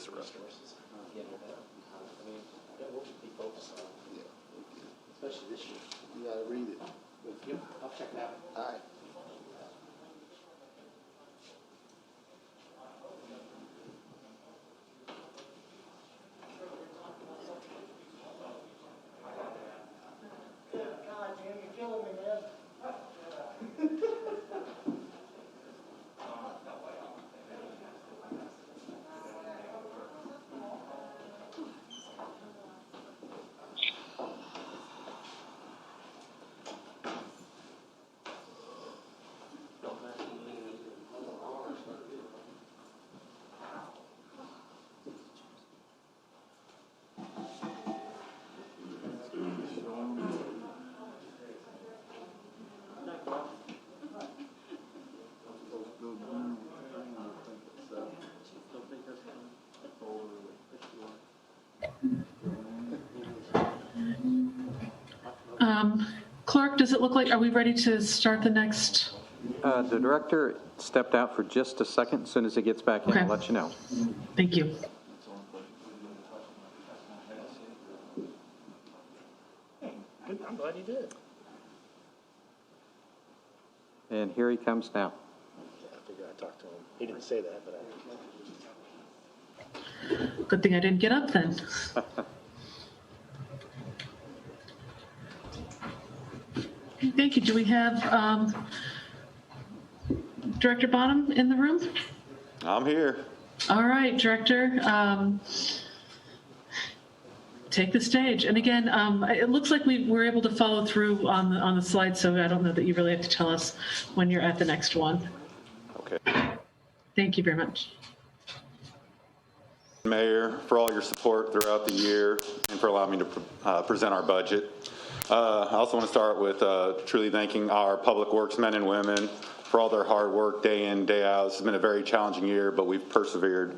the resources. Yeah, I mean, yeah, we'll be focused on it. Yeah. Especially this year. You gotta read it. Yep, I'll check it out. All right. God, man, you're killing me, man. Clerk, does it look like, are we ready to start the next? The director stepped out for just a second. As soon as he gets back in, Okay. I'll let you know. Thank you. Good, I'm glad you did. And here he comes now. Yeah, I figured I'd talk to him. He didn't say that, but Good thing I didn't get up then. Thank you. Do we have Director Bonham in the room? I'm here. All right, Director, take the stage. And again, it looks like we were able to follow through on the slide, so I don't know that you really have to tell us when you're at the next one. Okay. Thank you very much. Mayor, for all your support throughout the year and for allowing me to present our budget. I also want to start with truly thanking our public works men and women for all their hard work day in, day out. It's been a very challenging year, but we've persevered.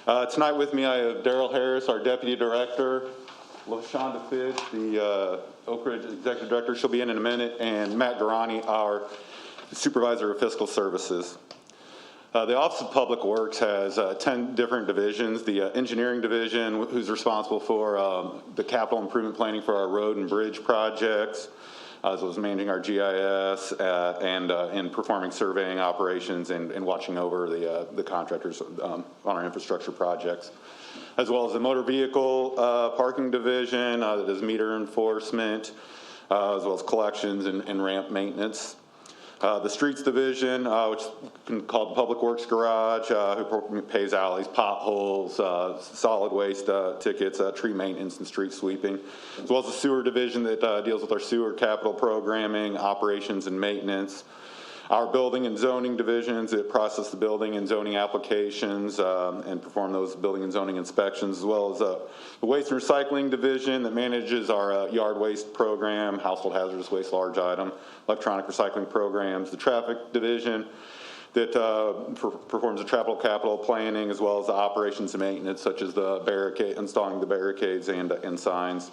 Tonight with me, I have Daryl Harris, our Deputy Director, LaShonda Fitch, the Oak Ridge Executive Director, she'll be in a minute, and Matt Garani, our Supervisor of Fiscal Services. The Office of Public Works has 10 different divisions. The engineering division, who's responsible for the capital improvement planning for our road and bridge projects, as well as managing our GIS and performing surveying operations and watching over the contractors on our infrastructure projects, as well as the motor vehicle parking division that does meter enforcement, as well as collections and ramp maintenance. The Streets Division, which is called the Public Works Garage, who pays alleys, potholes, solid waste tickets, tree maintenance, and street sweeping, as well as the Sewer Division that deals with our sewer capital programming, operations, and maintenance. Our Building and Zoning Divisions that process the building and zoning applications and perform those building and zoning inspections, as well as the Waste and Recycling Division that manages our yard waste program, household hazardous waste, large item, electronic recycling programs. The Traffic Division that performs the travel capital planning, as well as the operations and maintenance, such as the installing the barricades and signs.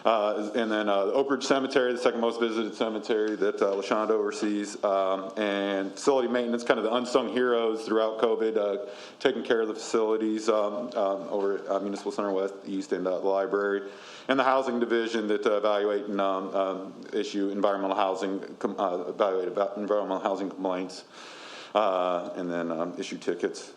And then the Oak Ridge Cemetery, the second most visited cemetery that LaShonda oversees, and facility maintenance, kind of the unsung heroes throughout COVID, taking care of the facilities over at Municipal Center West, East, and the library. And the Housing Division that evaluate and issue environmental housing, evaluate environmental housing complaints, and then issue tickets.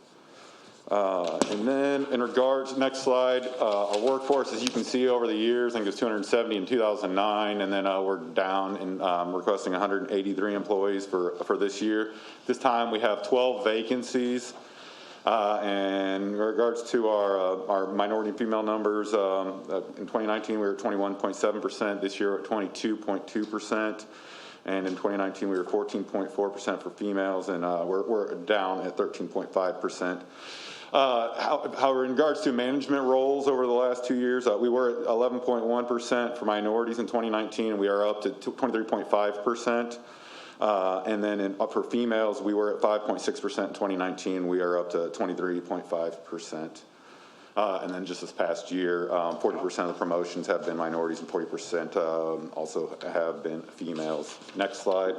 And then in regards, next slide, our workforce, as you can see over the years, I think it was 270 in 2009, and then we're down and requesting 183 employees for this year. This time we have 12 vacancies. And in regards to our minority and female numbers, in 2019 we were at 21.7%, this year we're at 22.2%. And in 2019, we were 14.4% for females, and we're down at 13.5%. However, in regards to management roles over the last 2 years, we were at 11.1% for minorities in 2019, and we are up to 23.5%. And then for females, we were at 5.6% in 2019. We are up to 23.5%. And then just this past year, 40% of the promotions have been minorities and 40% also have been females. Next slide.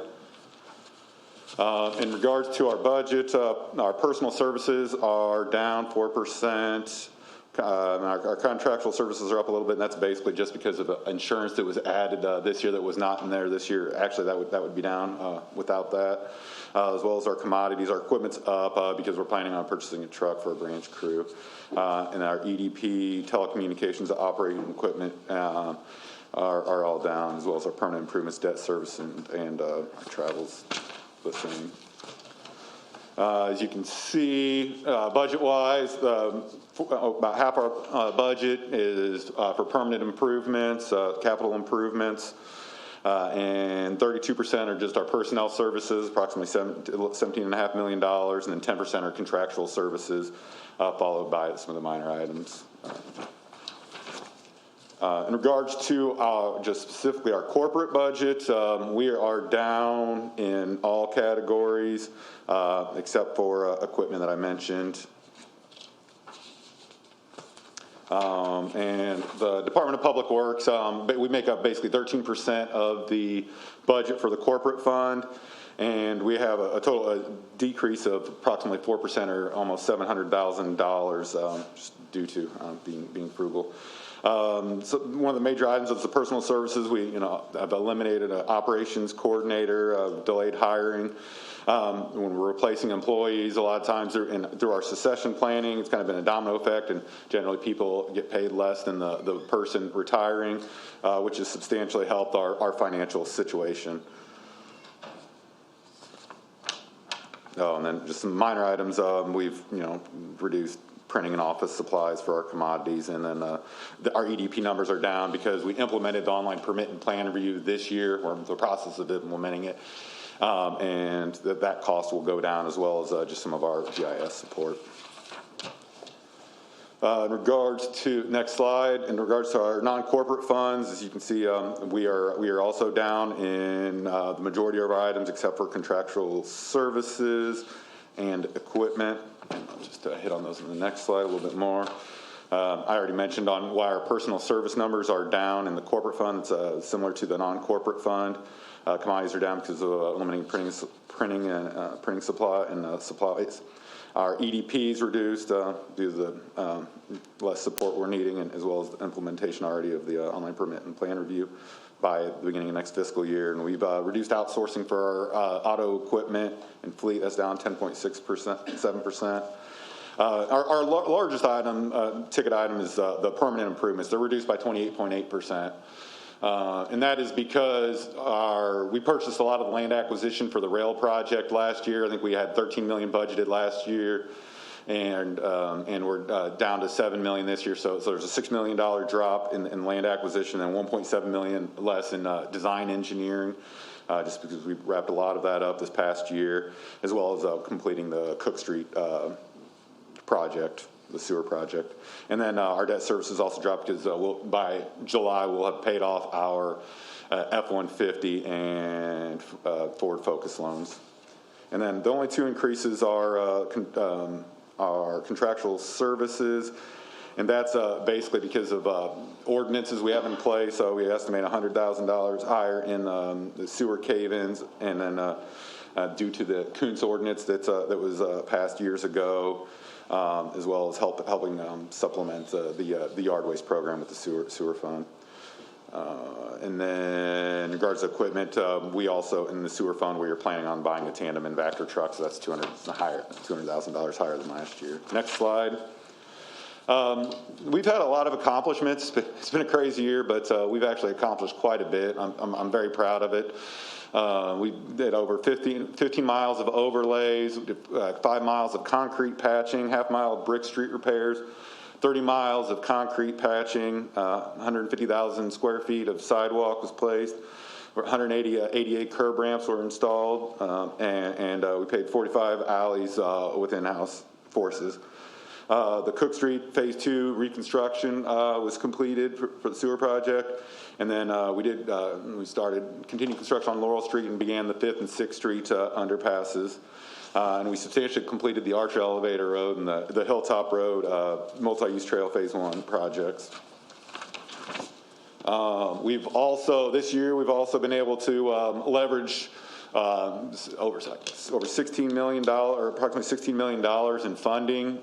In regards to our budget, our personal services are down 4%. Our contractual services are up a little bit, and that's basically just because of insurance that was added this year that was not in there this year. Actually, that would be down without that, as well as our commodities. Our equipment's up because we're planning on purchasing a truck for a branch crew, and our EDP telecommunications operating equipment are all down, as well as our permanent improvements, debt service, and our travels the same. As you can see, budget-wise, about half our budget is for permanent improvements, capital improvements, and 32% are just our personnel services, approximately $17.5 million, and then 10% are contractual services, followed by some of the minor items. In regards to just specifically our corporate budget, we are down in all categories except for equipment that I mentioned. And the Department of Public Works, we make up basically 13% of the budget for the corporate fund, and we have a total decrease of approximately 4%, or almost $700,000, just due to being frugal. So one of the major items is the personal services. We, have eliminated an operations coordinator, delayed hiring. When we're replacing employees, a lot of times through our succession planning, it's kind of been a domino effect, and generally people get paid less than the person retiring, which has substantially helped our financial situation. Oh, and then just some minor items. We've, reduced printing and office supplies for our commodities, and then our EDP numbers are down because we implemented the online permit and plan review this year. We're in the process of implementing it, and that cost will go down, as well as just some of our GIS support. In regards to, next slide, in regards to our non-corporate funds, as you can see, we are also down in the majority of our items except for contractual services and equipment. And I'll just hit on those in the next slide a little bit more. I already mentioned on why our personal service numbers are down in the corporate fund. It's similar to the non-corporate fund. Commodities are down because of eliminating printing supply and supplies. Our EDP is reduced due to the less support we're needing, and as well as the implementation already of the online permit and plan review by the beginning of next fiscal year. And we've reduced outsourcing for our auto equipment and fleet. That's down 10.6%, 7%. Our largest item, ticket item, is the permanent improvements. They're reduced by 28.8%. And that is because we purchased a lot of land acquisition for the rail project last year. I think we had $13 million budgeted last year, and we're down to $7 million this year. So there's a $6 million drop in land acquisition and $1.7 million less in design engineering, just because we wrapped a lot of that up this past year, as well as completing the Cook Street project, the sewer project. And then our debt services also dropped because by July we'll have paid off our F-150 and Ford Focus loans. And then the only two increases are our contractual services, and that's basically because of ordinances we have in place. So we estimate $100,000 higher in the sewer cave-ins, and then due to the Kuntz ordinance that was passed years ago, as well as helping supplement the yard waste program with the sewer fund. And then in regards to equipment, we also, in the sewer fund, we are planning on buying a tandem and Vector truck, so that's $200,000 higher than last year. Next slide. We've had a lot of accomplishments. It's been a crazy year, but we've actually accomplished quite a bit. I'm very proud of it. We did over 15 miles of overlays, 5 miles of concrete patching, half mile of brick street repairs, 30 miles of concrete patching, 150,000 square feet of sidewalk was placed, 188 curb ramps were installed, and we paid 45 alleys with in-house forces. The Cook Street Phase 2 reconstruction was completed for the sewer project. And then we started continued construction on Laurel Street and began the 5th and 6th Street underpasses. And we substantially completed the Archer Elevator Road and the Hilltop Road multi-use trail Phase 1 projects. This year we've also been able to leverage over $16 million, or approximately $16 million in funding,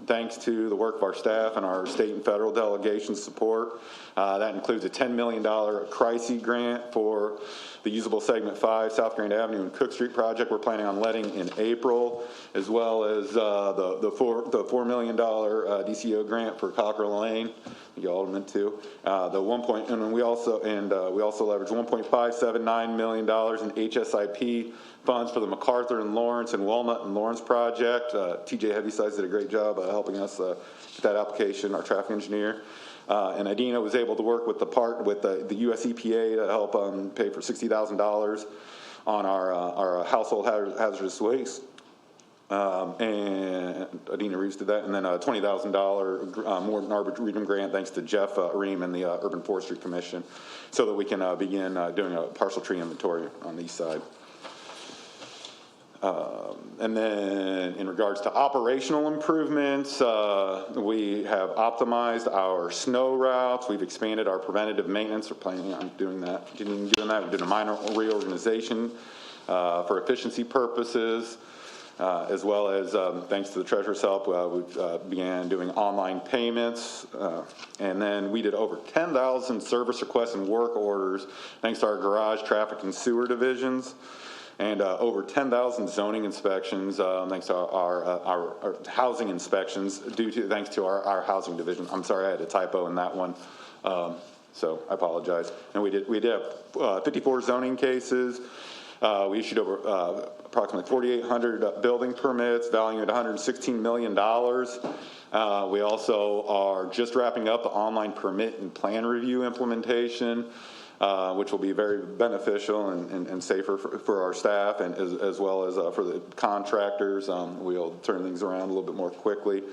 thanks to the work of our staff and our state and federal delegation support. That includes a $10 million crisis grant for the usable segment 5, South Grand Avenue and Cook Street project we're planning on letting in April, as well as the $4 million DCO grant for Cockrell Lane, the Alderman too. We also leveraged $1.579 million in HSIP funds for the MacArthur and Lawrence and Walnut and Lawrence project. TJ Heavysides did a great job helping us with that application, our traffic engineer. And Adina was able to work with the US EPA to help pay for $60,000 on our household hazardous waste. And Adina Reeves did that, and then a $20,000 Morton Arboretum grant thanks to Jeff Ream and the Urban Forestry Commission, so that we can begin doing a partial tree inventory on the east side. And then in regards to operational improvements, we have optimized our snow routes. We've expanded our preventative maintenance. We're planning on continuing doing that. We did a minor reorganization for efficiency purposes, as well as thanks to the treasurer's help, we began doing online payments. And then we did over 10,000 service requests and work orders thanks to our garage, traffic, and sewer divisions. And over 10,000 zoning inspections, thanks to our housing inspections, thanks to our housing division. I'm sorry, I had a typo in that one, so I apologize. And we did have 54 zoning cases. We issued over approximately 4,800 building permits, valued at $116 million. We also are just wrapping up the online permit and plan review implementation, which will be very beneficial and safer for our staff, and as well as for the contractors. We'll turn things around a little bit more quickly,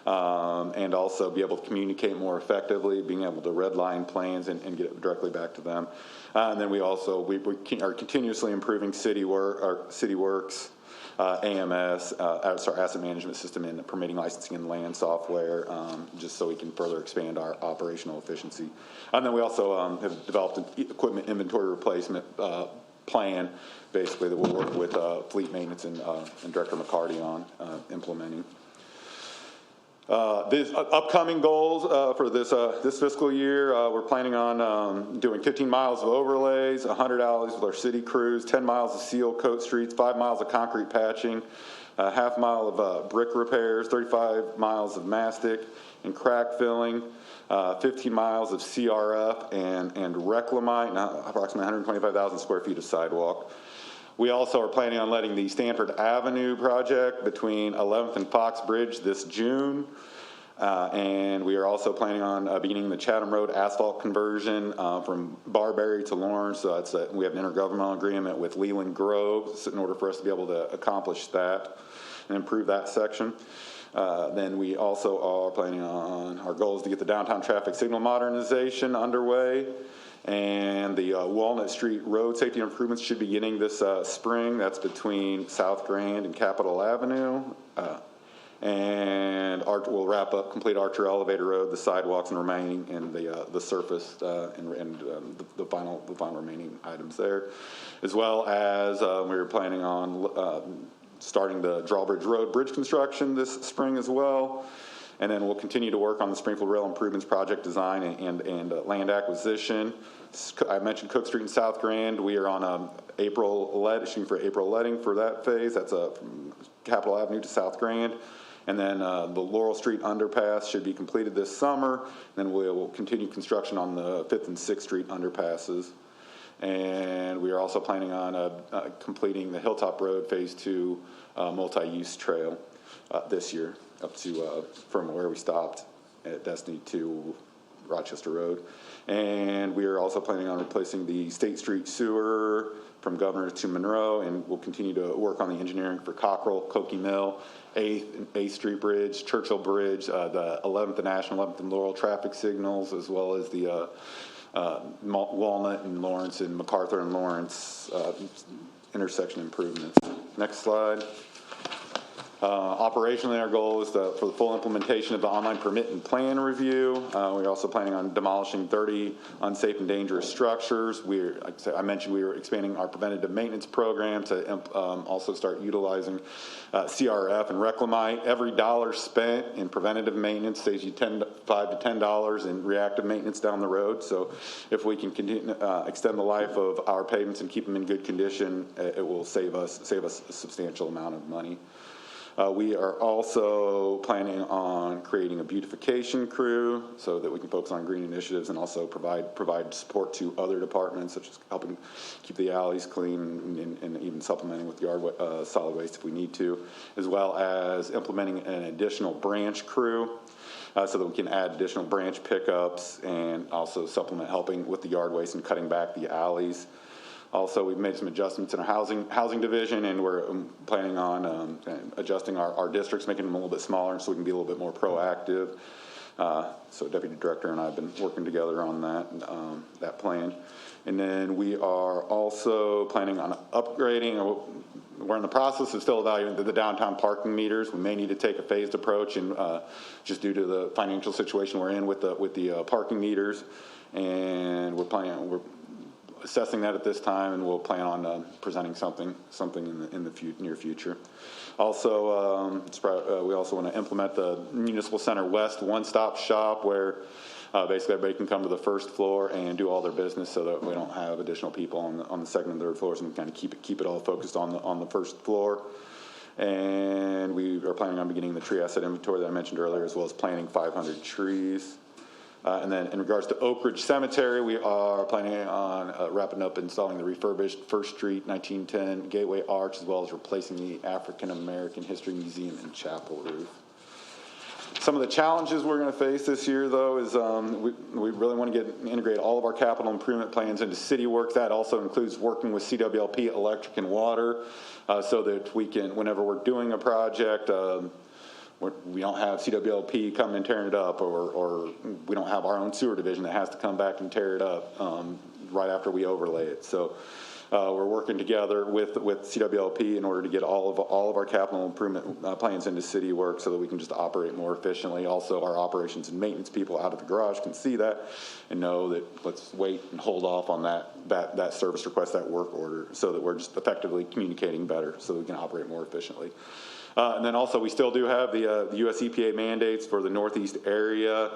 and also be able to communicate more effectively, being able to redline plans and get it directly back to them. And then we are continuously improving City Works, AMS, our asset management system, and permitting, licensing, and land software, just so we can further expand our operational efficiency. And then we also have developed an equipment inventory replacement plan, basically, that we'll work with fleet maintenance and Director McCarty on implementing. These upcoming goals for this fiscal year, we're planning on doing 15 miles of overlays, 100 alleys with our city crews, 10 miles of seal coat streets, 5 miles of concrete patching, a half mile of brick repairs, 35 miles of mastic and crack filling, 15 miles of CRF and reclamite, approximately 125,000 square feet of sidewalk. We also are planning on letting the Stanford Avenue project between 11th and Fox Bridge this June. And we are also planning on beginning the Chatham Road asphalt conversion from Barberry to Lawrence. So we have an intergovernmental agreement with Leland Grove in order for us to be able to accomplish that and improve that section. Then we also are planning on, our goal is to get the downtown traffic signal modernization underway. And the Walnut Street road safety improvements should be beginning this spring. That's between South Grand and Capitol Avenue. And we'll complete Archer Elevator Road, the sidewalks, and remaining in the surface and the final remaining items there, as well as we're planning on starting the Drawbridge Road bridge construction this spring as well. And then we'll continue to work on the Springfield Rail Improvements project design and land acquisition. I mentioned Cook Street and South Grand. We are on shooting for April letting for that phase. That's from Capitol Avenue to South Grand. And then the Laurel Street underpass should be completed this summer. Then we'll continue construction on the 5th and 6th Street underpasses. And we are also planning on completing the Hilltop Road Phase 2 multi-use trail this year, up to from where we stopped at Destiny to Rochester Road. And we are also planning on replacing the State Street sewer from Governor to Monroe, and we'll continue to work on the engineering for Cockrell, Cokie Mill, 8th Street Bridge, Churchill Bridge, the 11th and National, 11th and Laurel traffic signals, as well as the Walnut and Lawrence and MacArthur and Lawrence intersection improvements. Next slide. Operationally, our goal is for the full implementation of the online permit and plan review. We're also planning on demolishing 30 unsafe and dangerous structures. Like I mentioned, we were expanding our preventative maintenance program to also start utilizing CRF and Reclamite. Every dollar spent in preventative maintenance saves you $5 to $10 in reactive maintenance down the road. So if we can continue extend the life of our pavements and keep them in good condition, it will save us a substantial amount of money. We are also planning on creating a beautification crew so that we can focus on green initiatives and also provide support to other departments, such as helping keep the alleys clean and even supplementing with yard solid waste if we need to, as well as implementing an additional branch crew so that we can add additional branch pickups and also supplement helping with the yard waste and cutting back the alleys. Also, we've made some adjustments in our housing division, and we're planning on adjusting our districts, making them a little bit smaller so we can be a little bit more proactive. So Deputy Director and I have been working together on that plan. And then we are also planning on upgrading. We're in the process of still evaluating the downtown parking meters. We may need to take a phased approach, and just due to the financial situation we're in with the parking meters, and we're assessing that at this time, and we'll plan on presenting something in the near future. Also, we also want to implement the Municipal Center West one-stop shop, where basically everybody can come to the first floor and do all their business, so that we don't have additional people on the second and third floors, and kind of keep it all focused on the first floor. And we are planning on beginning the tree asset inventory that I mentioned earlier, as well as planting 500 trees. And then in regards to Oak Ridge Cemetery, we are planning on wrapping up installing the refurbished First Street 1910 Gateway Arch, as well as replacing the African American History Museum and chapel roof. Some of the challenges we're going to face this year, though, is we really want to integrate all of our capital improvement plans into city work. That also includes working with CWLP Electric and Water, so that we can, whenever we're doing a project, we don't have CWLP coming and tearing it up, or we don't have our own sewer division that has to come back and tear it up right after we overlay it. So we're working together with CWLP in order to get all of our capital improvement plans into city work, so that we can just operate more efficiently. Also, our operations and maintenance people out of the garage can see that and know that let's wait and hold off on that service request, that work order, so that we're just effectively communicating better, so that we can operate more efficiently. And then also, we still do have the US EPA mandates for the Northeast area.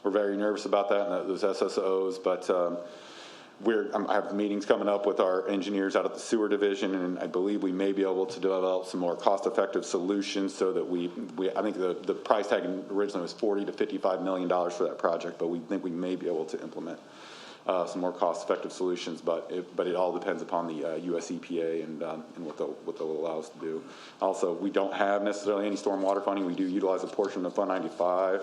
We're very nervous about that and those SSOs, but I have meetings coming up with our engineers out at the sewer division, and I believe we may be able to develop some more cost-effective solutions, so that I think the price tag originally was $40 to $55 million for that project, but we think we may be able to implement some more cost-effective solutions, but it all depends upon the US EPA and what they'll allow us to do. Also, we don't have necessarily any stormwater funding. We do utilize a portion of Fund 95.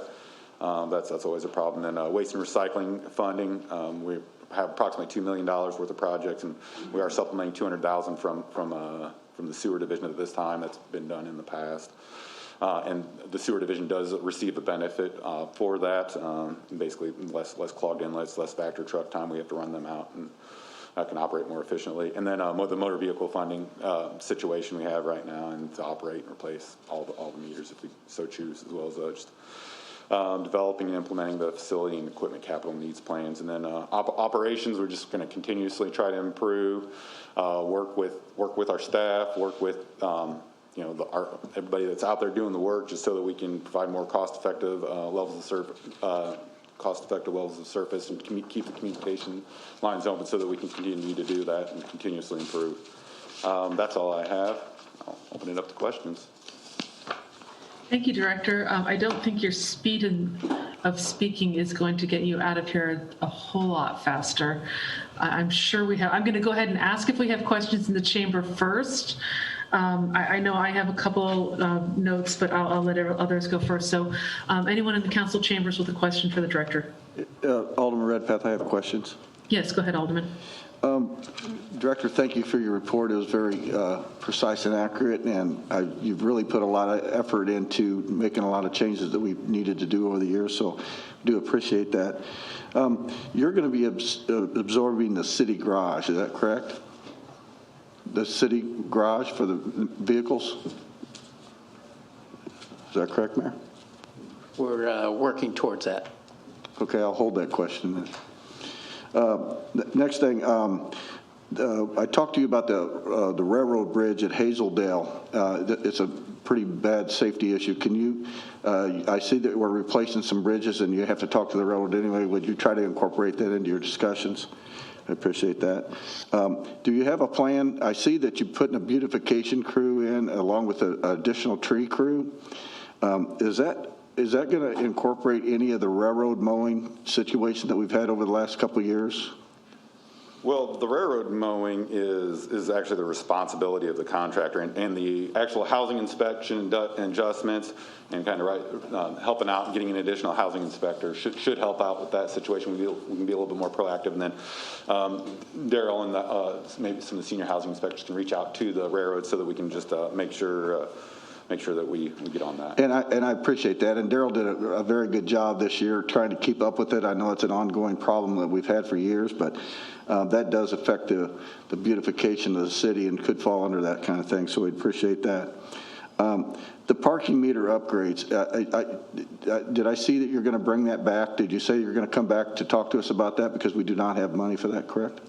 That's always a problem. And waste and recycling funding, we have approximately $2 million worth of projects, and we are supplementing $200,000 from the sewer division at this time. That's been done in the past. And the sewer division does receive a benefit for that. Basically, less clogged inlets, less factor truck time. We have to run them out, and can operate more efficiently. And then the motor vehicle funding situation we have right now, and to operate and replace all the meters if we so choose, as well as just developing and implementing the facility and equipment capital needs plans. And then operations, we're just going to continuously try to improve, work with our staff, work with everybody that's out there doing the work, just so that we can provide more cost-effective levels of surface, and keep the communication lines open, so that we can continue to do that and continuously improve. That's all I have. I'll open it up to questions. Thank you, Director. I don't think your speed of speaking is going to get you out of here a whole lot faster. I'm sure we have. I'm going to go ahead and ask if we have questions in the chamber first. I know I have a couple notes, but I'll let others go first. So anyone in the council chambers with a question for the director? Alderman Redpath, I have questions. Yes, go ahead, Alderman. Director, thank you for your report. It was very precise and accurate, and you've really put a lot of effort into making a lot of changes that we've needed to do over the years, so I do appreciate that. You're going to be absorbing the city garage, is that correct? The city garage for the vehicles? Is that correct, Mayor? We're working towards that. Okay, I'll hold that question then. Next thing, I talked to you about the railroad bridge at Hazeldale. It's a pretty bad safety issue. Can you, I see that we're replacing some bridges and you have to talk to the railroad anyway. Would you try to incorporate that into your discussions? I appreciate that. Do you have a plan? I see that you're putting a beautification crew in along with an additional tree crew. Is that going to incorporate any of the railroad mowing situation that we've had over the last couple of years? Well, the railroad mowing is actually the responsibility of the contractor, and the actual housing inspection and adjustments and kind of helping out and getting an additional housing inspector should help out with that situation. We can be a little bit more proactive, and then Daryl and maybe some of the senior housing inspectors can reach out to the railroad so that we can just make sure that we get on that. And I appreciate that. And Daryl did a very good job this year trying to keep up with it. I know it's an ongoing problem that we've had for years, but that does affect the beautification of the city and could fall under that kind of thing. So we appreciate that. The parking meter upgrades, did I see that you're going to bring that back? Did you say you're going to come back to talk to us about that? Because we do not have money for that, correct?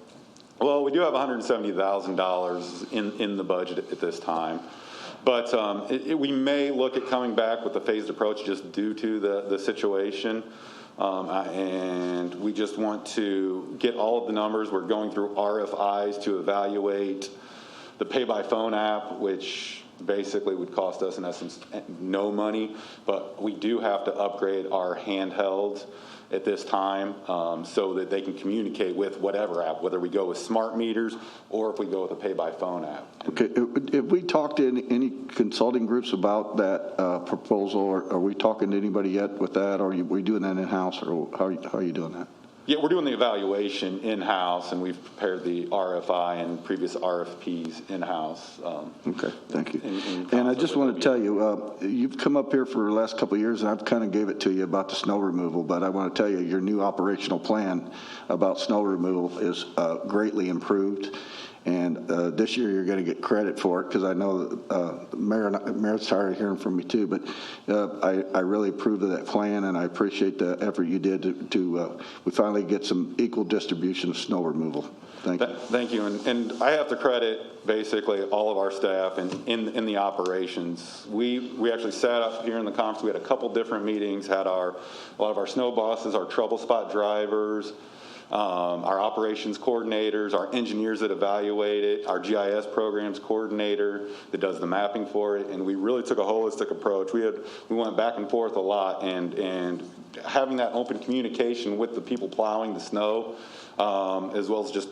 Well, we do have $170,000 in the budget at this time. But we may look at coming back with a phased approach just due to the situation. And we just want to get all of the numbers. We're going through RFIs to evaluate the pay-by-phone app, which basically would cost us, in essence, no money. But we do have to upgrade our handhelds at this time so that they can communicate with whatever app, whether we go with smart meters or if we go with a pay-by-phone app. Okay. Have we talked to any consulting groups about that proposal, or are we talking to anybody yet with that, or are we doing that in-house, or how are you doing that? Yeah, we're doing the evaluation in-house, and we've prepared the RFI and previous RFPs in-house. Okay, thank you. And I just want to tell you, you've come up here for the last couple of years, and I've kind of gave it to you about the snow removal, but I want to tell you your new operational plan about snow removal is greatly improved. And this year you're going to get credit for it, because I know that Mayor's tired of hearing from me too, but I really approve of that plan, and I appreciate the effort you did to we finally get some equal distribution of snow removal. Thank you. Thank you. And I have to credit basically all of our staff in the operations. We actually sat up here in the conference. We had a couple different meetings, had a lot of our snow bosses, our trouble spot drivers, our operations coordinators, our engineers that evaluate it, our GIS programs coordinator that does the mapping for it, and we really took a holistic approach. We went back and forth a lot, and having that open communication with the people plowing the snow, as well as just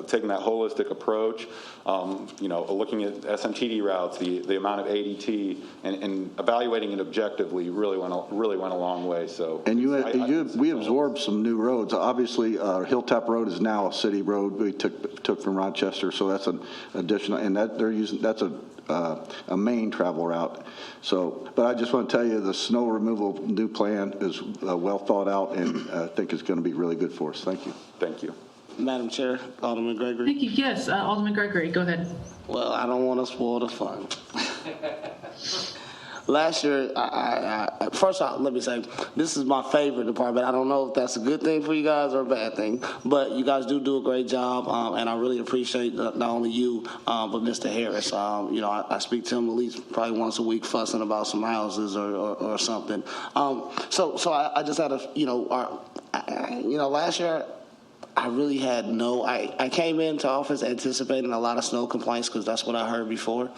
taking that holistic approach, looking at SMTD routes, the amount of ADT, and evaluating it objectively really went a long way. So, and we absorbed some new roads. Obviously, Hilltop Road is now a city road. We took from Rochester, so that's an additional, and that's a main travel route. So, but I just want to tell you, the snow removal new plan is well thought out, and I think it's going to be really good for us. Thank you. Thank you. Madam Chair, Alderman Gregory. Thank you. Yes, Alderman Gregory, go ahead. Well, I don't want to spoil the fun. Last year, first off, let me say, this is my favorite department. I don't know if that's a good thing for you guys or a bad thing, but you guys do a great job, and I really appreciate not only you, but Mr. Harris. I speak to him at least probably once a week, fussing about some houses or something. So I just had last year, I really had I came into office anticipating a lot of snow complaints because that's what I heard before.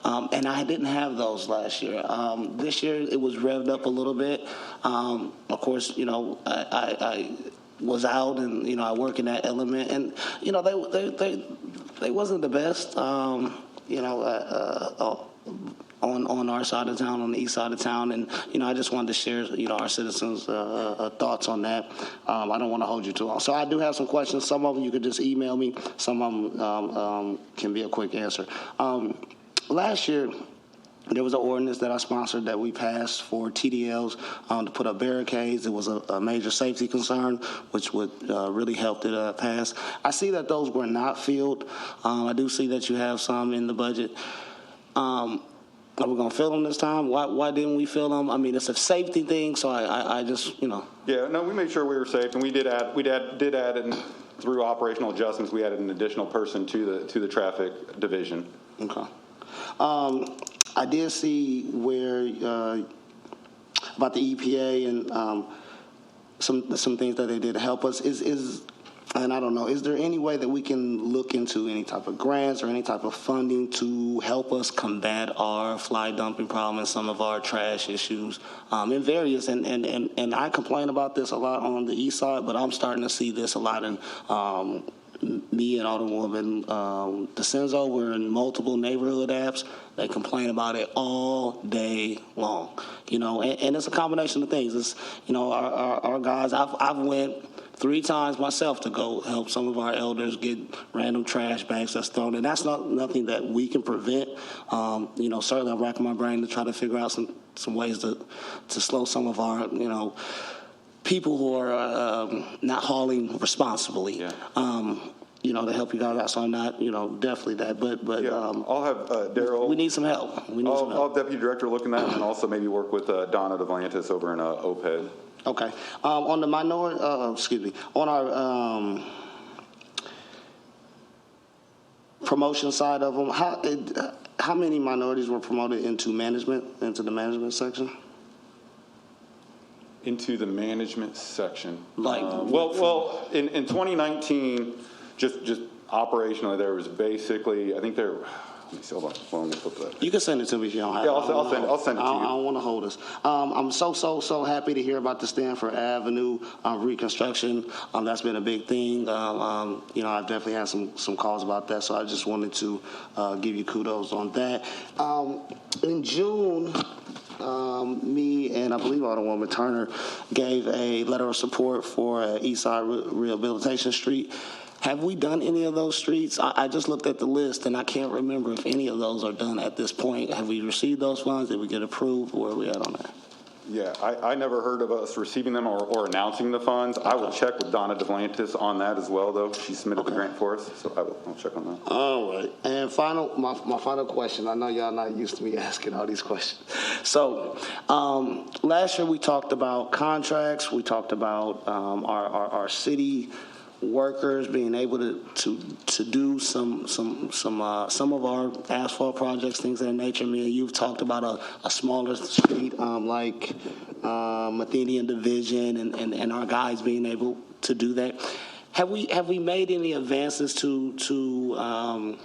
And I didn't have those last year. This year it was revved up a little bit. Of course, I was out and, I work in that element and, they wasn't the best, on our side of town, on the east side of town. And, I just wanted to share, our citizens' thoughts on that. I don't want to hold you too long. So I do have some questions. Some of them you could just email me. Some of them can be a quick answer. Last year, there was an ordinance that I sponsored that we passed for TDLs to put up barricades. It was a major safety concern, which would really help it pass. I see that those were not filled. I do see that you have some in the budget. Are we going to fill them this time? Why didn't we fill them? I mean, it's a safety thing, so I just, you know. Yeah, no, we made sure we were safe, and we did add in, through operational adjustments, we added an additional person to the traffic division. Okay. I did see where, about the EPA and some things that they did to help us. And I don't know, is there any way that we can look into any type of grants or any type of funding to help us combat our fly dumping problem and some of our trash issues in various, and I complain about this a lot on the east side, but I'm starting to see this a lot in me and Alderwoman DeCenzo. We're in multiple neighborhood apps. They complain about it all day long, you know, and it's a combination of things. It's, you know, our guys, I've went 3 times myself to go help some of our elders get random trash bags that's thrown, and that's nothing that we can prevent. You know, certainly I'm racking my brain to try to figure out some ways to slow some of our, you know, people who are not hauling responsibly. Yeah. You know, to help you guys out. So I'm not, you know, definitely that, but Yeah, I'll have Daryl. We need some help. I'll have Deputy Director look at that, and also maybe work with Donna DeVlantis over in OPED. Okay. On the minority, on our promotion side of them, how many minorities were promoted into the management section? Into the management section. Like, well, in 2019, just operationally, there was basically, I think there. Let me see, hold on. Let me flip that. you can send it to me if you don't have it. Yeah, I'll send it to you. I don't want to hold us. I'm so happy to hear about the Stanford Avenue reconstruction. That's been a big thing. You know, I've definitely had some calls about that, so I just wanted to give you kudos on that. In June, me and I believe Alderwoman Turner gave a letter of support for Eastside Rehabilitation Street. Have we done any of those streets? I just looked at the list, and I can't remember if any of those are done at this point. Have we received those funds? Did we get approved? Where are we at on that? Yeah, I never heard of us receiving them or announcing the funds. Okay. I will check with Donna DeVlantis on that as well, though. She submitted the grant for us, so I'll check on that. All right. And my final question. I know y'all not used to me asking all these questions. So last year we talked about contracts. We talked about our city workers being able to do some of our asphalt projects, things of that nature. Me and you've talked about a smaller street like Athenian Division and our guys being able to do that. Have we made any advances to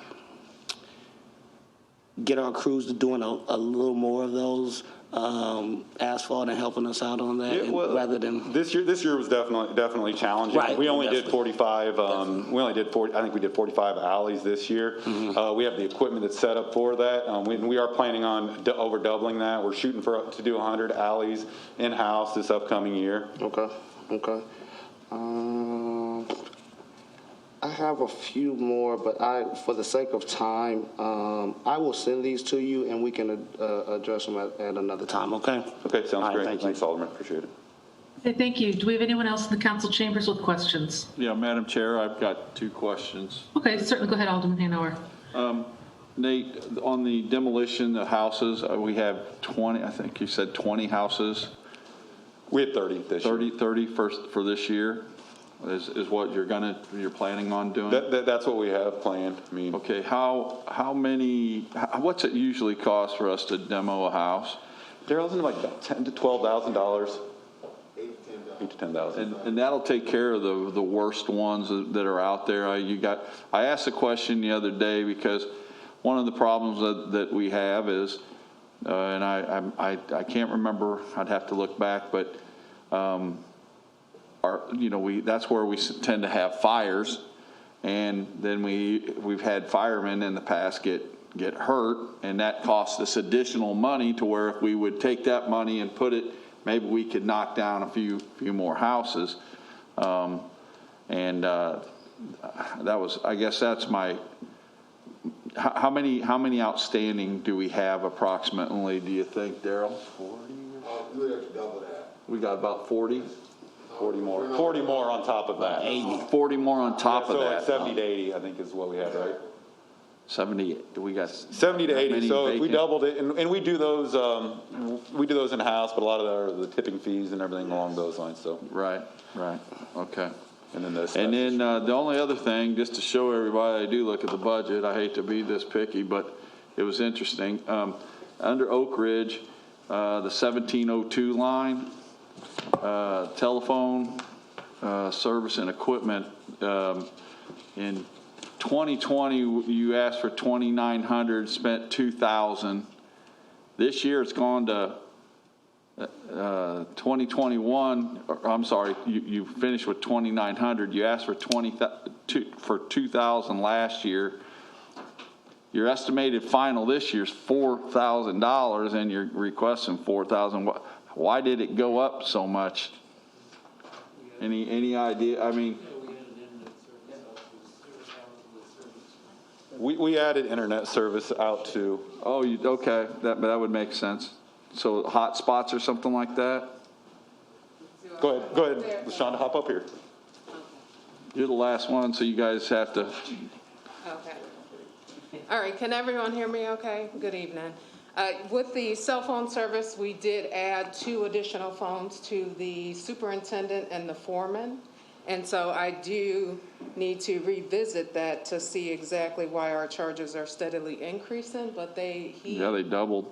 get our crews to doing a little more of those asphalt and helping us out on that, rather than this year was definitely challenging. Right, we only did 45. We only did 40. I think we did 45 alleys this year. Mm-hmm. We have the equipment that's set up for that. We are planning on over doubling that. We're shooting to do 100 alleys in house this upcoming year. Okay. I have a few more, but for the sake of time, I will send these to you, and we can address them at another time, okay? Okay, sounds great. Thanks, Alderman. Appreciate it. Okay, thank you. Do we have anyone else in the council chambers with questions? Yeah, Madam Chair, I've got 2 questions. Okay, certainly. Go ahead, Alderman Hanover. Nate, on the demolition of houses, we have 20, I think you said 20 houses. We had 30 this year. 30 for this year is what you're planning on doing? That's what we have planned. I mean, okay, what's it usually cost for us to demo a house? Daryl, isn't it like about $10,000 to $12,000? $8,000 to $10,000. And that'll take care of the worst ones that are out there. I asked a question the other day because one of the problems that we have is, and I can't remember, I'd have to look back, but that's where we tend to have fires, and then we've had firemen in the past get hurt, and that costs us additional money to where if we would take that money and put it, maybe we could knock down a few more houses. I guess that's my. How many outstanding do we have approximately? Do you think, Daryl? 40. We would have to double that. We got about 40. 40 more. 40 more on top of that. 40 more on top of so that. Like 70 to 80, I think, is what we had, right? 70, we got 70 to 80, many so if we vacant? doubled it, and we do those in-house, but a lot of the tipping fees and everything along those lines, so. Right, okay. And then the And then the only other thing, just to show everybody, I do look at the budget. I hate to be this picky, but it was interesting. Under Oak Ridge, the 1702 line, telephone service and equipment, in 2020, you asked for 2,900, spent 2,000. This year, it's gone to 2021. I'm sorry, you finished with 2,900. You asked for 2,000 last year. Your estimated final this year is $4,000, and you're requesting $4,000. Why did it go up so much? Any idea? I mean. We added internet service out to. Oh, okay, that would make sense. So hot spots or something like that? Go ahead, LaShonda, hop up here. You're the last one, so you guys have to. Okay. All right, can everyone hear me okay? Good evening. With the cell phone service, we did add 2 additional phones to the superintendent and the foreman. And so I do need to revisit that to see exactly why our charges are steadily increasing, but They doubled.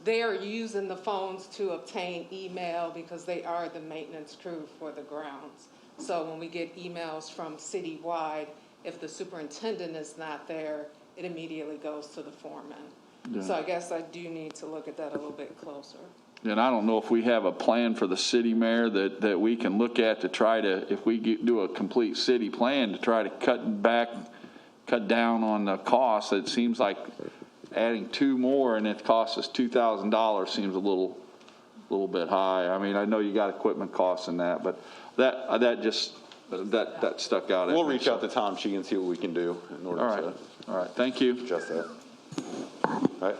they are using the phones to obtain email because they are the maintenance crew for the grounds. So when we get emails from citywide, if the superintendent is not there, it immediately goes to the foreman. Yeah. So I guess I do need to look at that a little bit closer. And I don't know if we have a plan for the city mayor that we can look at to try to, if we do a complete city plan to try to cut down on the cost. It seems like adding 2 more and it costs us $2,000 seems a little bit high. I mean, I know you got equipment costs and that, but that stuck out. We'll reach out to Tom Chi and see what we can do in order to. All right, thank you. Adjust that. All right.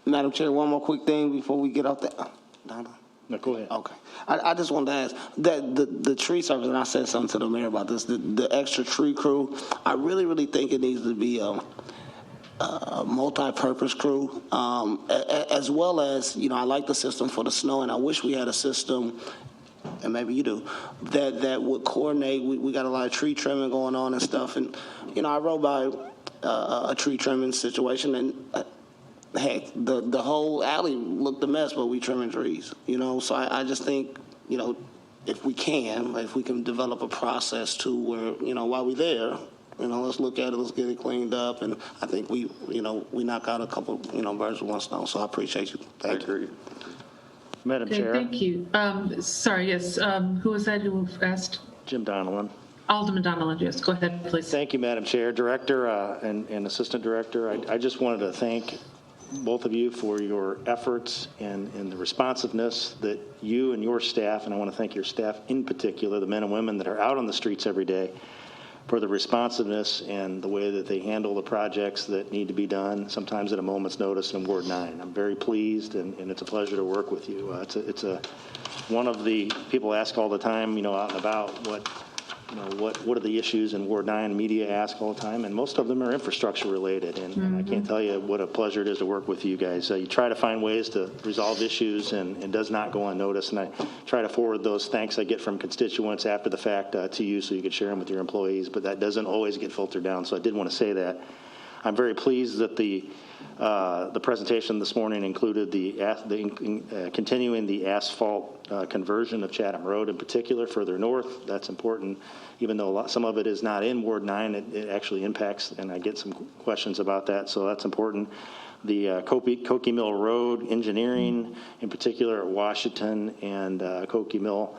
Madam Chair, one more quick thing before we get off that. Donna? No, go ahead. Okay. I just wanted to ask that the tree service, and I said something to the mayor about this, the extra tree crew, I really think it needs to be a multi-purpose crew, as well as, I like the system for the snow, and I wish we had a system, and maybe you do, that would coordinate. We got a lot of tree trimming going on and stuff, and, I rode by a tree trimming situation, and heck, the whole alley looked a mess, but we trimming trees, So I just think, if we can develop a process to where, while we're there, let's look at it, let's get it cleaned up, and I think we knock out a couple, birds with one stone. So I appreciate you. Thank you. I agree. Madam Okay, Chair. thank you. Sorry, yes, who was that who asked? Jim Donovan. Alderman Donovan, yes, go ahead, please. Thank you, Madam Chair. Director and Assistant Director, I just wanted to thank both of you for your efforts and the responsiveness that you and your staff, and I want to thank your staff in particular, the men and women that are out on the streets every day, for the responsiveness and the way that they handle the projects that need to be done, sometimes at a moment's notice in Ward 9. I'm very pleased, and it's a pleasure to work with you. It's one of the people ask all the time, out and about, what are the issues in Ward 9? Media ask all the time, and most of them are infrastructure related. And I can't tell you what a pleasure it is to work with you guys. You try to find ways to resolve issues, and it does not go unnoticed. And I try to forward those thanks I get from constituents after the fact to you, so you could share them with your employees. But that doesn't always get filtered down. So I did want to say that. I'm very pleased that the presentation this morning included continuing the asphalt conversion of Chatham Road in particular further north. That's important, even though some of it is not in Ward 9. It actually impacts, and I get some questions about that, so that's important. The Koke Mill Road engineering, in particular at Washington and Koke Mill,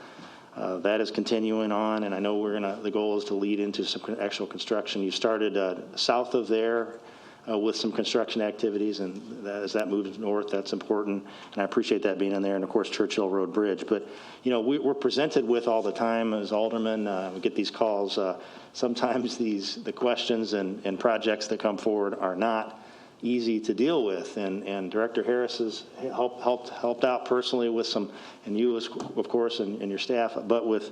that is continuing on, and I know the goal is to lead into some actual construction. You started south of there with some construction activities, and as that moves north, that's important, and I appreciate that being in there, and of course Churchill Road Bridge. But we're presented with all the time as aldermen, we get these calls. Sometimes the questions and projects that come forward are not easy to deal with, and Director Harris has helped out personally with some, and you of course and your staff, but with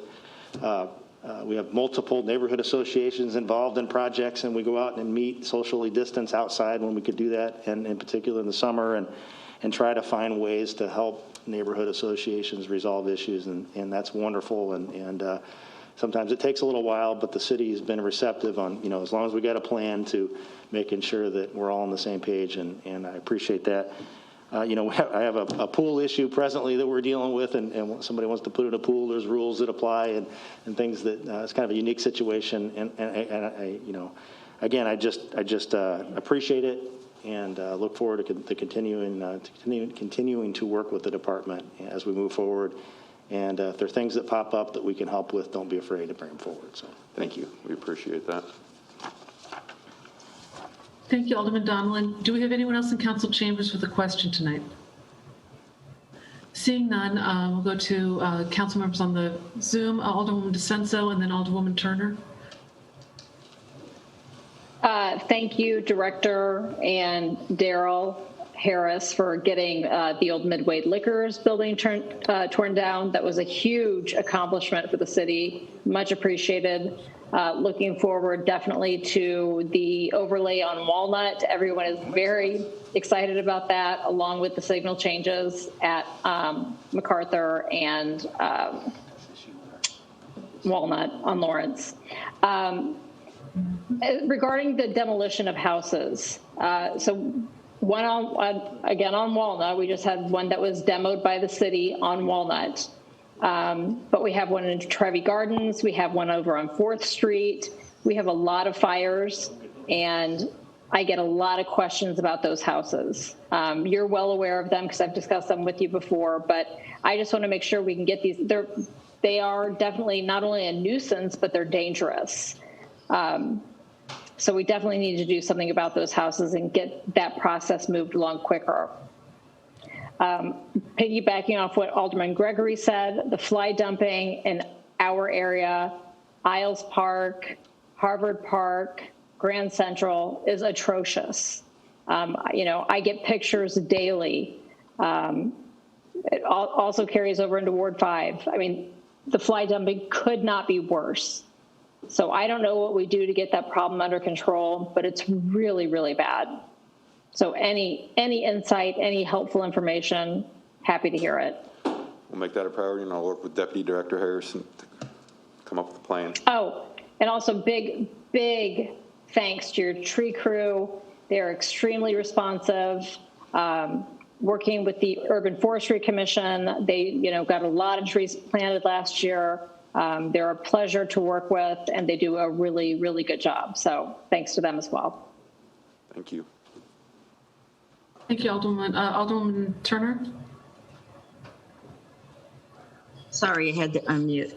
We have multiple neighborhood associations involved in projects, and we go out and meet socially distanced outside when we could do that, and in particular in the summer, and try to find ways to help neighborhood associations resolve issues, and that's wonderful. And sometimes it takes a little while, but the city has been receptive on, as long as we got a plan to making sure that we're all on the same page, and I appreciate that. I have a pool issue presently that we're dealing with, and somebody wants to put in a pool. There's rules that apply and things that it's kind of a unique situation. And I again, I just appreciate it and look forward to continuing to work with the department as we move forward. And if there are things that pop up that we can help with, don't be afraid to bring them forward. So Thank you. We appreciate that. Thank you, Alderman Donlin. Do we have anyone else in council chambers with a question tonight? Seeing none, we'll go to council members on the Zoom, Alderwoman DeCenso and then Alderwoman Turner. Thank you, Director and Daryl Harris, for getting the old Midway Liquors building torn down. That was a huge accomplishment for the city. Much appreciated. Looking forward definitely to the overlay on Walnut. Everyone is very excited about that, along with the signal changes at MacArthur and Walnut on Lawrence. Regarding the demolition of houses, so one again on Walnut, we just had one that was demoed by the city on Walnut. But we have one in Trevi Gardens. We have one over on 4th Street. We have a lot of fires, and I get a lot of questions about those houses. You're well aware of them because I've discussed them with you before, but I just want to make sure we can get these. They are definitely not only a nuisance, but they're dangerous. So we definitely need to do something about those houses and get that process moved along quicker. Piggybacking off what Alderman Gregory said, the fly dumping in our area, Isles Park, Harvard Park, Grand Central is atrocious. I get pictures daily. It also carries over into Ward 5. I mean, the fly dumping could not be worse. So I don't know what we do to get that problem under control, but it's really, really bad. So any insight, any helpful information, happy to hear it. We'll make that a priority, and I'll work with Deputy Director Harrison to come up with a plan. Oh, and also big thanks to your tree crew. They're extremely responsive. Working with the Urban Forestry Commission, they got a lot of trees planted last year. They're a pleasure to work with, and they do a really, really good job. So thanks to them as well. Thank you. Thank you, Alderwoman Turner. Sorry, I had to unmute.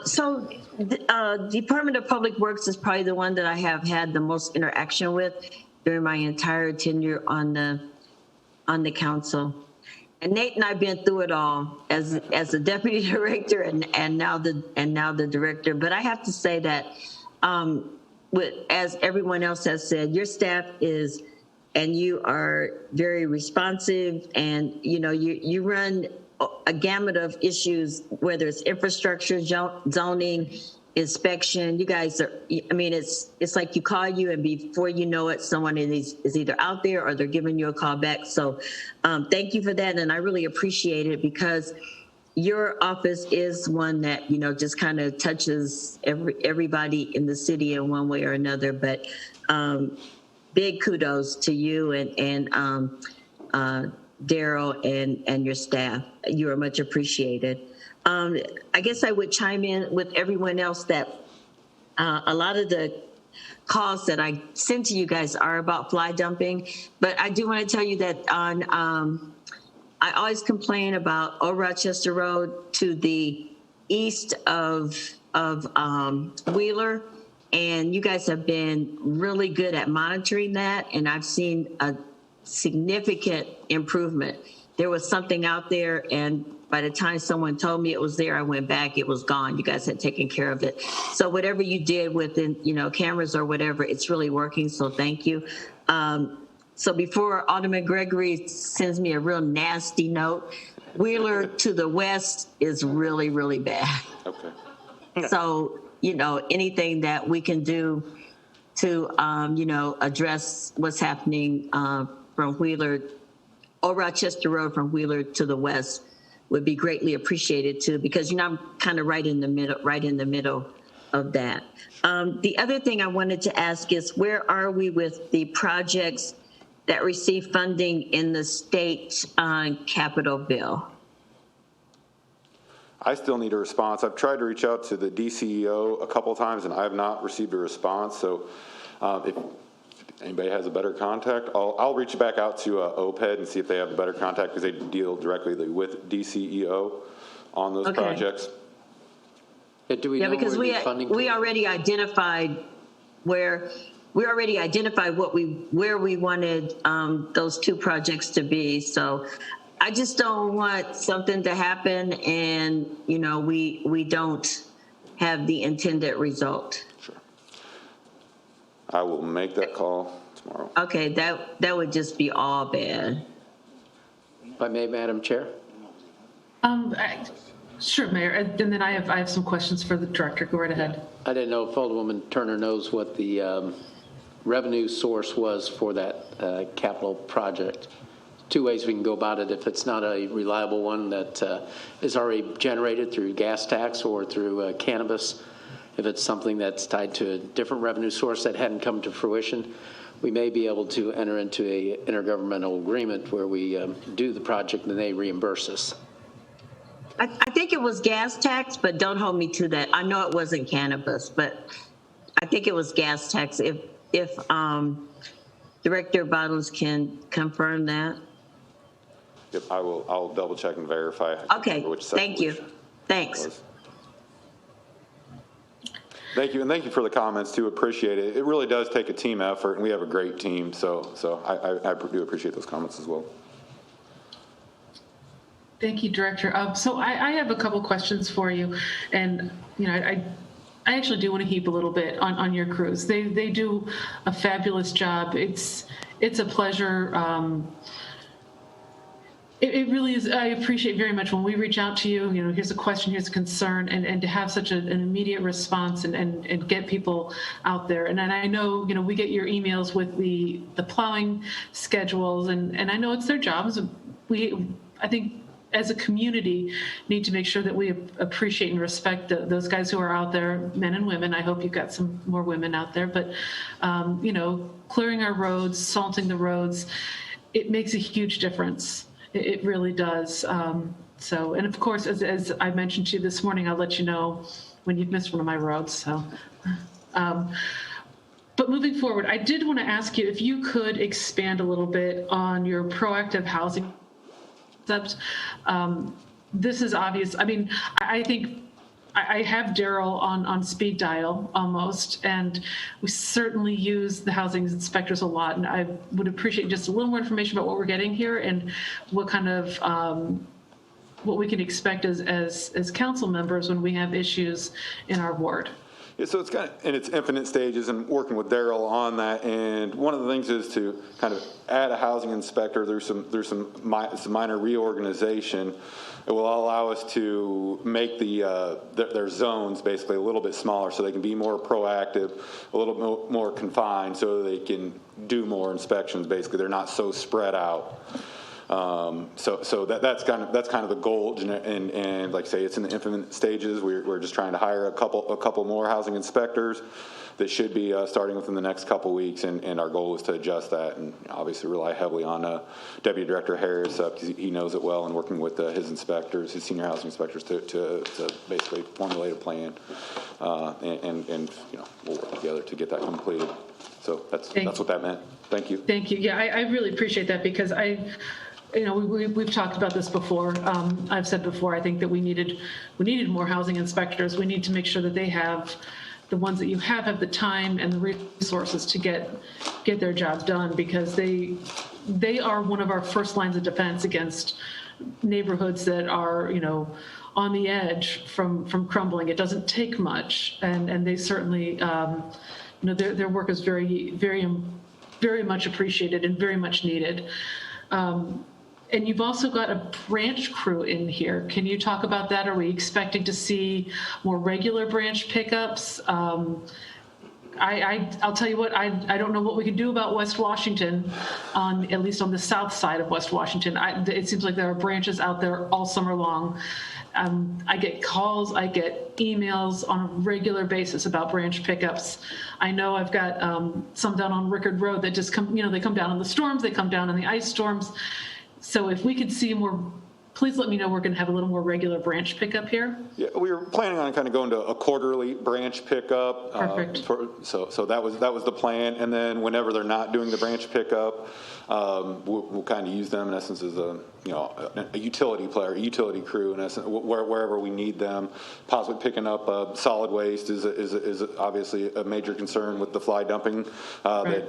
So the Department of Public Works is probably the one that I have had the most interaction with during my entire tenure on the council. And Nate and I've been through it all as a deputy director and now the director. But I have to say that, as everyone else has said, your staff is, and you are very responsive, and you run a gamut of issues, whether it's infrastructure, zoning, inspection. You guys are, I mean, it's like you call you, and before you know it, someone is either out there or they're giving you a call back. So thank you for that. And I really appreciate it, because your office is one that, just kind of touches everybody in the city in one way or another. But big kudos to you and Daryl and your staff. You are much appreciated. I guess I would chime in with everyone else that a lot of the calls that I send to you guys are about fly dumping, but I do want to tell you that I always complain about Old Rochester Road to the east of Wheeler, and you guys have been really good at monitoring that, and I've seen a significant improvement. There was something out there, and by the time someone told me it was there, I went back, it was gone. You guys had taken care of it. So whatever you did within, cameras or whatever, it's really working. So thank you. So before Alderman Gregory sends me a real nasty note, Wheeler to the west is really, really bad. Okay. So, anything that we can do to, address what's happening from Wheeler, or Rochester Road from Wheeler to the west would be greatly appreciated too, because, I'm kind of right in the middle of that. The other thing I wanted to ask is, where are we with the projects that receive funding in the state capital bill? I still need a response. I've tried to reach out to the DCEO a couple times, and I have not received a response. So if anybody has a better contact, I'll reach back out to OPED and see if they have a better contact, because they deal directly with DCEO on those projects. Yeah, do we know because where the funding we already identified where where we wanted those two projects to be. So I just don't want something to happen and, we don't have the intended result. Sure. I will make that call tomorrow. Okay, that would just be all bad. If I may, Madam Chair? Sure, Mayor. And then I have some questions for the director. Go right ahead. I didn't know if Alderwoman Turner knows what the revenue source was for that capital project. Two ways we can go about it. If it's not a reliable one that is already generated through gas tax or through cannabis, if it's something that's tied to a different revenue source that hadn't come to fruition, we may be able to enter into a intergovernmental agreement where we do the project and they reimburse us. I think it was gas tax, but don't hold me to that. I know it wasn't cannabis, but I think it was gas tax. If Director Bottles can confirm that. Yep, I'll double check and verify. Okay, thank you. Thanks. Thank you, and thank you for the comments too. Appreciate it. It really does take a team effort, and we have a great team. So I do appreciate those comments as well. Thank you, Director. So I have a couple questions for you, and I actually do want to heap a little bit on your crews. They do a fabulous job. It's a pleasure. It really is. I appreciate very much when we reach out to you, here's a question, here's a concern, and to have such an immediate response and get people out there. And I know, we get your emails with the plowing schedules, and I know it's their jobs. I think as a community need to make sure that we appreciate and respect those guys who are out there, men and women. I hope you've got some more women out there, but, clearing our roads, salting the roads, it makes a huge difference. It really does. And of course, as I mentioned to you this morning, I'll let you know when you've missed one of my roads. So, but moving forward, I did want to ask you if you could expand a little bit on your proactive housing concept. This is obvious. I mean, I think I have Daryl on speed dial almost, and we certainly use the housing inspectors a lot. And I would appreciate just a little more information about what we're getting here and what kind of what we can expect as council members when we have issues in our ward. Yeah, so it's kind of in its infinite stages, and working with Daryl on that. And one of the things is to kind of add a housing inspector. There's some minor reorganization. It will allow us to make their zones basically a little bit smaller, so they can be more proactive, a little more confined, so they can do more inspections. Basically, they're not so spread out. So that's kind of the goal, and like I say, it's in the infinite stages. We're just trying to hire a couple more housing inspectors that should be starting within the next couple weeks, and our goal is to adjust that, and obviously rely heavily on Deputy Director Harris, because he knows it well, and working with his inspectors, his senior housing inspectors, to basically formulate a plan, and we'll work together to get that completed. So that's what that meant. Thank you. Thank you. Yeah, I really appreciate that, because we've talked about this before. I've said before, I think that we needed more housing inspectors. We need to make sure that the ones that you have the time and the resources to get their jobs done, because they are one of our first lines of defense against neighborhoods that are, on the edge from crumbling. It doesn't take much, and they certainly, their work is very, very, very much appreciated and very much needed. And you've also got a branch crew in here. Can you talk about that? Are we expecting to see more regular branch pickups? I'll tell you what, I don't know what we can do about West Washington, at least on the south side of West Washington. It seems like there are branches out there all summer long. I get calls, I get emails on a regular basis about branch pickups. I know I've got some down on Rickard Road that just come, they come down in the storms, they come down in the ice storms. So if we could see more, please let me know we're going to have a little more regular branch pickup here. Yeah, we were planning on kind of going to a quarterly branch pickup. Perfect. So that was the plan. And then whenever they're not doing the branch pickup, we'll kind of use them in essence as a utility player, a utility crew in essence, wherever we need them. Possibly picking up solid waste is obviously a major concern with the fly dumping that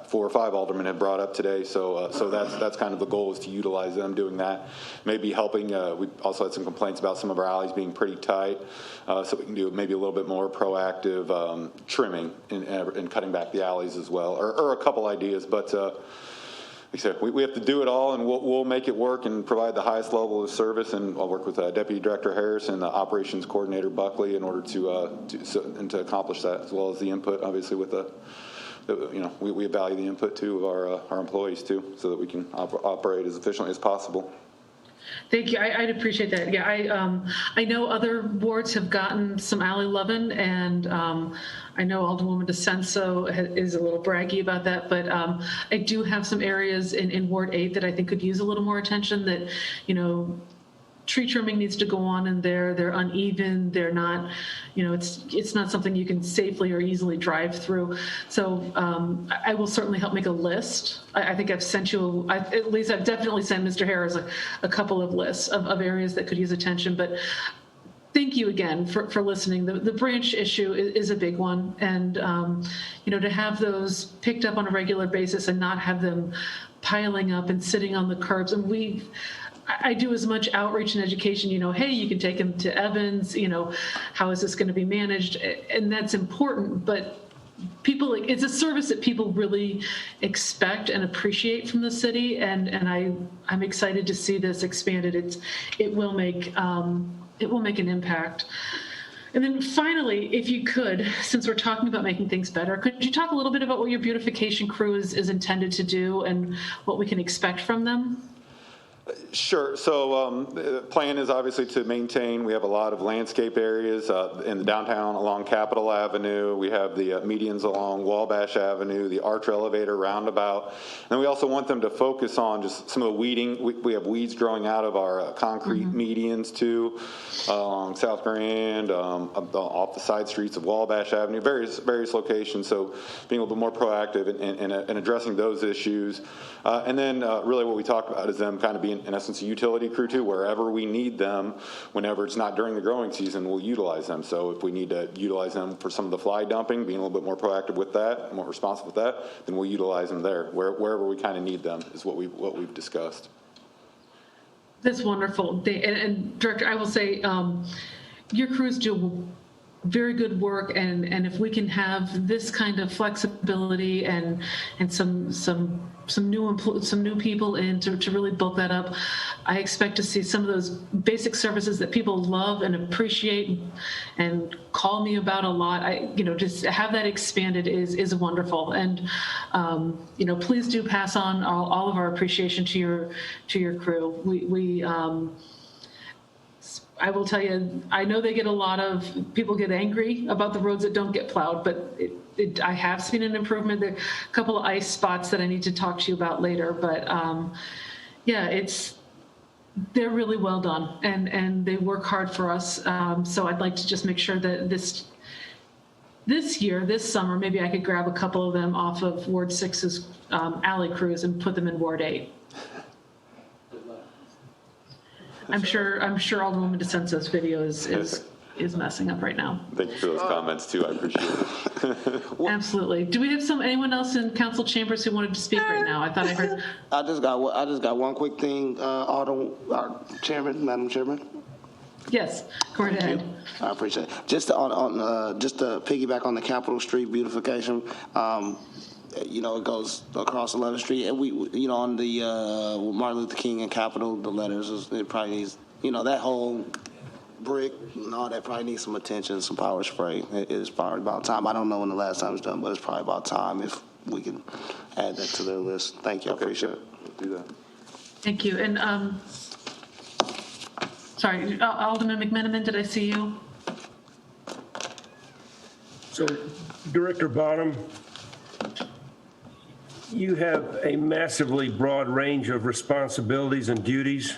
4 or 5 aldermen have brought up today, so that's kind of the goal, is to utilize them doing that. Maybe helping. We also had some complaints about some of our alleys being pretty tight, so we can do maybe a little bit more proactive trimming and cutting back the alleys as well, or a couple ideas. But like I said, we have to do it all, and we'll make it work and provide the highest level of service. And I'll work with Deputy Director Harris and the Operations Coordinator Buckley in order to accomplish that, as well as the input, obviously, with the. We value the input too of our employees too, so that we can operate as efficiently as possible. Thank you. I'd appreciate that. Yeah, I know other wards have gotten some alley loving, and I know Alderwoman DeCenso is a little braggy about that, but I do have some areas in Ward 8 that I think could use a little more attention. That tree trimming needs to go on in there. They're uneven. They're not, it's not something you can safely or easily drive through. So I will certainly help make a list. I think I've sent you, at least I've definitely sent Mr. Harris a couple of lists of areas that could use attention. But thank you again for listening. The branch issue is a big one. And, to have those picked up on a regular basis and not have them piling up and sitting on the curbs. And I do as much outreach and education, hey, you can take them to Evans, how is this going to be managed? And that's important, but people, it's a service that people really expect and appreciate from the city. And I'm excited to see this expanded. It will make an impact. And then finally, if you could, since we're talking about making things better, could you talk a little bit about what your beautification crew is intended to do and what we can expect from them? Sure. So the plan is obviously to maintain. We have a lot of landscape areas in the downtown along Capitol Avenue. We have the medians along Wabash Avenue, the arch elevator roundabout. And we also want them to focus on just some of the weeding. We have weeds growing out of our concrete medians too, along South Grand, off the side streets of Wabash Avenue, various locations. So being a little bit more proactive in addressing those issues. And then really what we talk about is them kind of being, in essence, a utility crew too. Wherever we need them, whenever it's not during the growing season, we'll utilize them. So if we need to utilize them for some of the fly dumping, being a little bit more proactive with that, more responsive with that, then we'll utilize them there. Wherever we kind of need them is what we've discussed. That's wonderful. And Director, I will say, your crews do very good work, and if we can have this kind of flexibility and some new people in to really bulk that up, I expect to see some of those basic services that people love and appreciate and call me about a lot. Just have that expanded is wonderful. And please do pass on all of our appreciation to your crew. I will tell you, I know they get a lot of, people get angry about the roads that don't get plowed, but I have seen an improvement. There are a couple of ice spots that I need to talk to you about later, but they're really well done, and they work hard for us. So I'd like to just make sure that this summer, maybe I could grab a couple of them off of Ward 6's alley crews and put them in Ward 8. I'm sure Alderwoman DeCenso's video is messing up right now. Thank you for those comments too. I appreciate it. Absolutely. Do we have anyone else in council chambers who wanted to speak right now? I thought I heard. I just got one quick thing, Madam Chairman. Yes, go right ahead. I appreciate it. Just to piggyback on the Capitol Street beautification. you know, it goes across 11th Street. And we, you know, on the Martin Luther King and Capitol, the letters, it probably needs, you know, that whole brick and all that probably needs some attention, some power spray. It is probably about time. I don't know when the last time it's done, but it's probably about time if we can add that to their list. Thank you. I appreciate it. Do that. Thank you. And, sorry, Alderman McMenamin, did I see you? So, Director Bonham, you have a massively broad range of responsibilities and duties.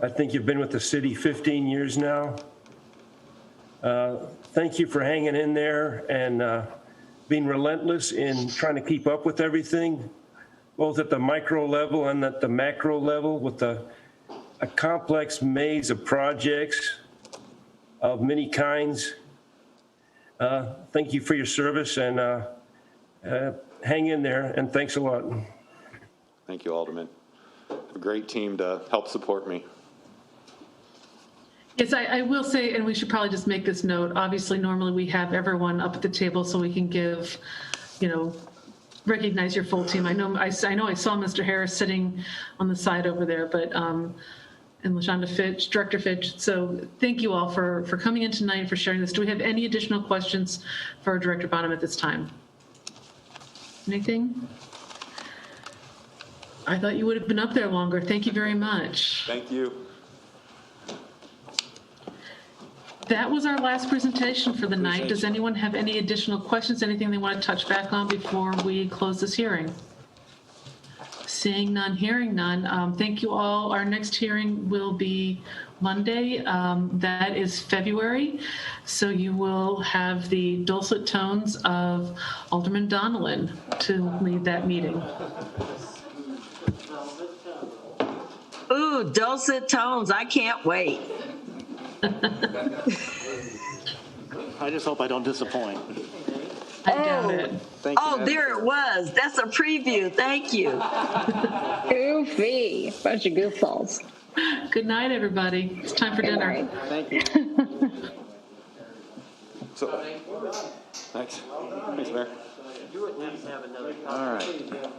I think you've been with the city 15 years now. Thank you for hanging in there and being relentless in trying to keep up with everything, both at the micro level and at the macro level, with a complex maze of projects of many kinds. Thank you for your service, and hang in there, and thanks a lot. Thank you, Alderman. A great team to help support me. Yes, I will say, and we should probably just make this note, obviously, normally we have everyone up at the table so we can give, you know, recognize your full team. I know I saw Mr. Harris sitting on the side over there, but, and LaShonda Fitch, Director Fitch. So thank you all for coming in tonight and for sharing this. Do we have any additional questions for Director Bonham at this time? Anything? I thought you would have been up there longer. Thank you very much. Thank you. That was our last presentation for the night. Does anyone have any additional questions, anything they want to touch back on before we close this hearing? Seeing none, hearing none. Thank you all. Our next hearing will be Monday. That is February. So you will have the dulcet tones of Alderman Donnellan to lead that meeting. Ooh, dulcet tones. I can't wait. I just hope I don't disappoint. I doubt it. Oh, there it was. That's a preview. Thank you. Goofy. Bunch of goofballs. Good night, everybody. It's time for dinner. Thank you. So, thanks. Thanks, Mayor. All right.